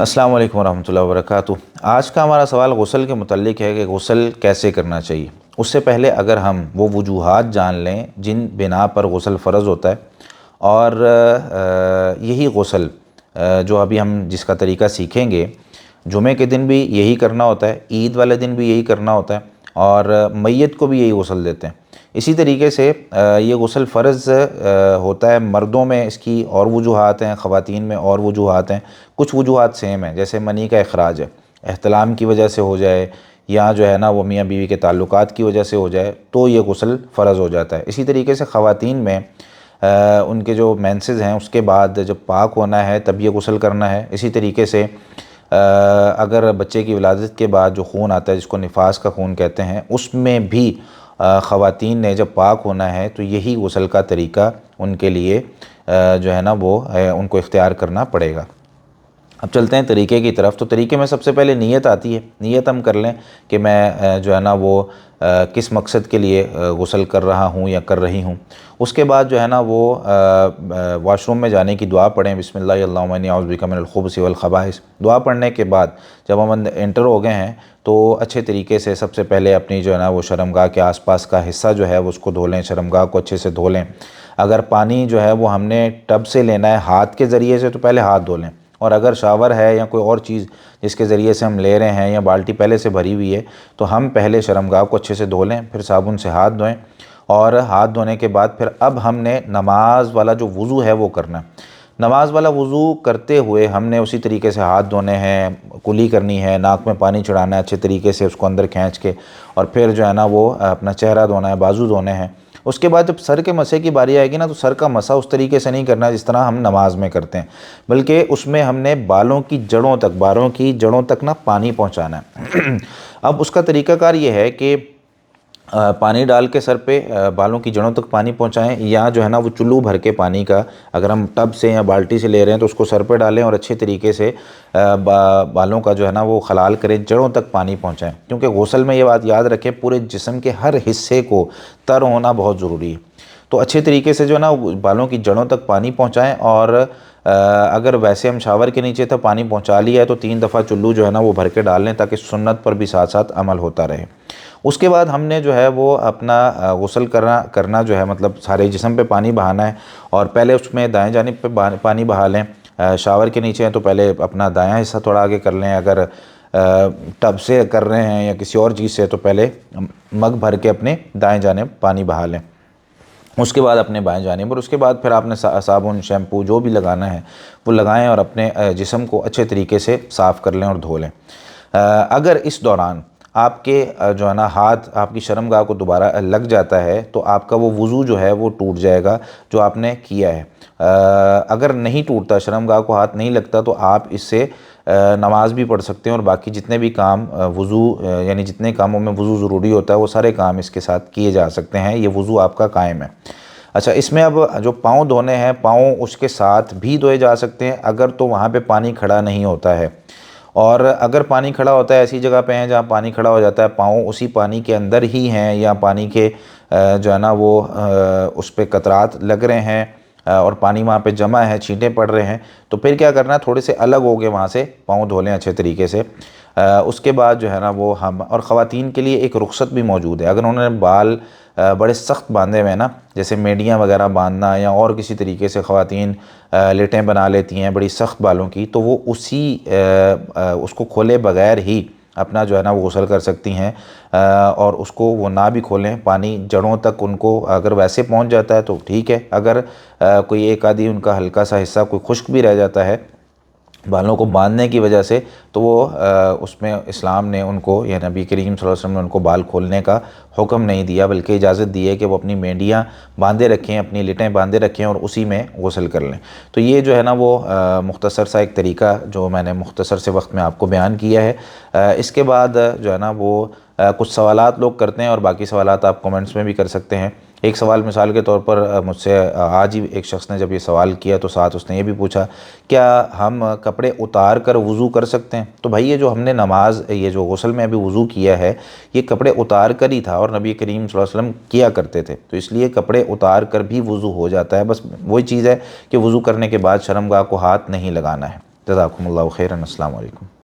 السلام علیکم ورحمۃ اللہ وبرکاتہ۔ آج کا ہمارا سوال غسل کے متعلق ہے کہ غسل کیسے کرنا چاہیے۔ اس سے پہلے اگر ہم وہ وجوہات جان لیں جن بنا پر غسل فرض ہوتا ہے، اور یہی غسل جو ابھی ہم جس کا طریقہ سیکھیں گے، جمعے کے دن بھی یہی کرنا ہوتا ہے، عید والے دن بھی یہی کرنا ہوتا ہے، اور میت کو بھی یہی غسل دیتے ہیں۔ اسی طریقے سے یہ غسل فرض ہوتا ہے مردوں میں، اس کی اور وجوہات ہیں، خواتین میں اور وجوہات ہیں۔ کچھ وجوہات سیم ہیں، جیسے منی کا اخراج ہے، احتلام کی وجہ سے ہو جائے یا جو ہے نا وہ میاں بیوی کے تعلقات کی وجہ سے ہو جائے تو یہ غسل فرض ہو جاتا ہے۔ اسی طریقے سے خواتین میں ان کے جو مینسز ہیں اس کے بعد جب پاک ہونا ہے تب یہ غسل کرنا ہے۔ اسی طریقے سے اگر بچے کی ولادت کے بعد جو خون آتا ہے جس کو نفاس کا خون کہتے ہیں، اس میں بھی خواتین نے جب پاک ہونا ہے تو یہی غسل کا طریقہ ان کے لیے جو ہے نا وہ ان کو اختیار کرنا پڑے گا۔ اب چلتے ہیں طریقے کی طرف۔ تو طریقے میں سب سے پہلے نیت آتی ہے۔ نیت ہم کر لیں کہ میں جو ہے نا وہ کس مقصد کے لیے غسل کر رہا ہوں یا کر رہی ہوں۔ اس کے بعد جو ہے نا وہ واش روم میں جانے کی دعا پڑھیں، بسم اللہ اللہم انی اعوذ بک من الخبث والخبائث۔ دعا پڑھنے کے بعد جب ہم انٹر ہو گئے ہیں تو اچھے طریقے سے سب سے پہلے اپنی جو ہے نا وہ شرمگاہ کے آس پاس کا حصہ جو ہے وہ اس کو دھو لیں، شرمگاہ کو اچھے سے دھو لیں۔ اگر پانی جو ہے وہ ہم نے ٹب سے لینا ہے ہاتھ کے ذریعے سے تو پہلے ہاتھ دھو لیں، اور اگر شاور ہے یا کوئی اور چیز جس کے ذریعے سے ہم لے رہے ہیں یا بالٹی پہلے سے بھری ہوئی ہے تو ہم پہلے شرمگاہ کو اچھے سے دھو لیں، پھر صابن سے ہاتھ دھوئیں، اور ہاتھ دھونے کے بعد پھر اب ہم نے نماز والا جو وضو ہے وہ کرنا ہے۔ نماز والا وضو کرتے ہوئے ہم نے اسی طریقے سے ہاتھ دھونے ہیں، کلی کرنی ہے، ناک میں پانی چڑھانا ہے اچھے طریقے سے اس کو اندر کھینچ کے، اور پھر جو ہے نا وہ اپنا چہرہ دھونا ہے، بازو دھونے ہیں۔ اس کے بعد جب سر کے مسح کی باری آئے گی نا تو سر کا مسح اس طریقے سے نہیں کرنا جس طرح ہم نماز میں کرتے ہیں، بلکہ اس میں ہم نے بالوں کی جڑوں تک نا پانی پہنچانا ہے۔ اب اس کا طریقہ کار یہ ہے کہ پانی ڈال کے سر پہ بالوں کی جڑوں تک پانی پہنچائیں، یا جو ہے نا وہ چلو بھر کے پانی کا اگر ہم ٹب سے یا بالٹی سے لے رہے ہیں تو اس کو سر پہ ڈالیں اور اچھے طریقے سے بالوں کا جو ہے نا وہ خلال کریں، جڑوں تک پانی پہنچائیں، کیونکہ غسل میں یہ بات یاد رکھیں پورے جسم کے ہر حصے کو تر ہونا بہت ضروری ہے۔ تو اچھے طریقے سے جو ہے نا بالوں کی جڑوں تک پانی پہنچائیں، اور اگر ویسے ہم شاور کے نیچے تھا پانی پہنچا لیا ہے تو 3 دفعہ چلو جو ہے نا وہ بھر کے ڈال لیں تاکہ سنت پر بھی ساتھ ساتھ عمل ہوتا رہے۔ اس کے بعد ہم نے جو ہے وہ اپنا غسل کرنا جو ہے مطلب سارے جسم پہ پانی بہانا ہے، اور پہلے اس میں دائیں جانب پہ پانی بہا لیں۔ شاور کے نیچے ہیں تو پہلے اپنا دایاں حصہ تھوڑا آگے کر لیں، اگر ٹب سے کر رہے ہیں یا کسی اور چیز سے تو پہلے مگ بھر کے اپنے دائیں جانب پانی بہا لیں، اس کے بعد اپنے بائیں جانب، اور اس کے بعد پھر آپ نے صابن شیمپو جو بھی لگانا ہے وہ لگائیں اور اپنے جسم کو اچھے طریقے سے صاف کر لیں اور دھو لیں۔ اگر اس دوران آپ کے جو ہے نا ہاتھ آپ کی شرمگاہ کو دوبارہ لگ جاتا ہے تو آپ کا وہ وضو جو ہے وہ ٹوٹ جائے گا جو آپ نے کیا ہے۔ اگر نہیں ٹوٹتا، شرمگاہ کو ہاتھ نہیں لگتا، تو آپ اس سے نماز بھی پڑھ سکتے ہیں، اور باقی جتنے بھی کام وضو یعنی جتنے کاموں میں وضو ضروری ہوتا ہے وہ سارے کام اس کے ساتھ کیے جا سکتے ہیں، یہ وضو آپ کا قائم ہے۔ اچھا، اس میں اب جو پاؤں دھونے ہیں، پاؤں اس کے ساتھ بھی دھوئے جا سکتے ہیں اگر تو وہاں پہ پانی کھڑا نہیں ہوتا ہے، اور اگر پانی کھڑا ہوتا ہے ایسی جگہ پہ ہیں جہاں پانی کھڑا ہو جاتا ہے، پاؤں اسی پانی کے اندر ہی ہیں یا پانی کے جو ہے نا وہ اس پہ قطرات لگ رہے ہیں اور پانی وہاں پہ جمع ہے، چھینٹیں پڑ رہے ہیں، تو پھر کیا کرنا ہے، تھوڑے سے الگ ہو گئے وہاں سے پاؤں دھو لیں اچھے طریقے سے۔ اس کے بعد جو ہے نا وہ ہم، اور خواتین کے لیے ایک رخصت بھی موجود ہے، اگر انہوں نے بال بڑے سخت باندھے ہوئے ہیں نا، جیسے میڈیاں وغیرہ باندھنا یا اور کسی طریقے سے خواتین لٹیں بنا لیتی ہیں بڑی سخت بالوں کی، تو وہ اس کو کھولے بغیر ہی اپنا جو ہے نا وہ غسل کر سکتی ہیں، اور اس کو وہ نہ بھی کھولیں، پانی جڑوں تک ان کو اگر ویسے پہنچ جاتا ہے تو ٹھیک ہے، اگر کوئی ایک آدھی ان کا ہلکا سا حصہ کوئی خشک بھی رہ جاتا ہے بالوں کو باندھنے کی وجہ سے، تو وہ اس میں اسلام نے ان کو یا نبی کریم صلی اللہ علیہ وسلم نے ان کو بال کھولنے کا حکم نہیں دیا، بلکہ اجازت دی ہے کہ وہ اپنی مینڈیاں باندھے رکھیں، اپنی لٹیں باندھے رکھیں اور اسی میں غسل کر لیں۔ تو یہ جو ہے نا وہ مختصر سا ایک طریقہ جو میں نے مختصر سے وقت میں آپ کو بیان کیا ہے۔ اس کے بعد جو ہے نا وہ کچھ سوالات لوگ کرتے ہیں، اور باقی سوالات آپ کومنٹس میں بھی کر سکتے ہیں۔ ایک سوال مثال کے طور پر مجھ سے آج ہی ایک شخص نے جب یہ سوال کیا تو ساتھ اس نے یہ بھی پوچھا، کیا ہم کپڑے اتار کر وضو کر سکتے ہیں؟ تو بھائی یہ جو ہم نے نماز، یہ جو غسل میں ابھی وضو کیا ہے، یہ کپڑے اتار کر ہی تھا، اور نبی کریم صلی اللہ علیہ وسلم کیا کرتے تھے، تو اس لیے کپڑے اتار کر بھی وضو ہو جاتا ہے، بس وہی چیز ہے کہ وضو کرنے کے بعد شرمگاہ کو ہاتھ نہیں لگانا ہے۔ جزاکم اللہ خیرا، السلام علیکم۔